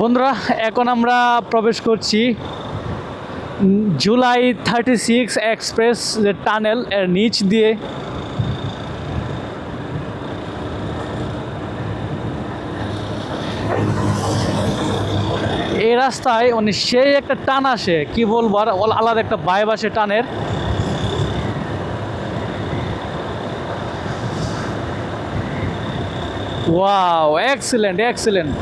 বন্ধুরা, এখন আমরা প্রবেশ করছি জুলাই 36 এক্সপ্রেস যে টানেল এর নিচ দিয়ে। এই রাস্তায় মানে সেই একটা টান আসে, কি বলবো, আর আলাদা একটা ভাইব আসে টানের। Wow, excellent excellent.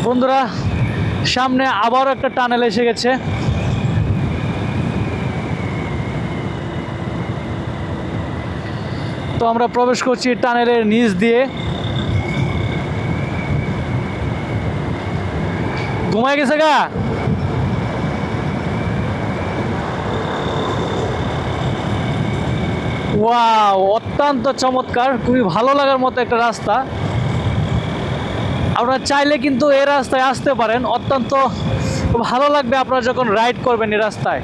বন্ধুরা, সামনে আবারও একটা টানেল এসে গেছে। তো আমরা প্রবেশ করছি টানেলের নিচ দিয়ে। ঘুমায় গেছে গা। ওয়াও, অত্যন্ত চমৎকার, খুবই ভালো লাগার মতো একটা রাস্তা। আপনারা চাইলে কিন্তু এই রাস্তায় আসতে পারেন, অত্যন্ত ভালো লাগবে আপনারা যখন রাইড করবেন এই রাস্তায়।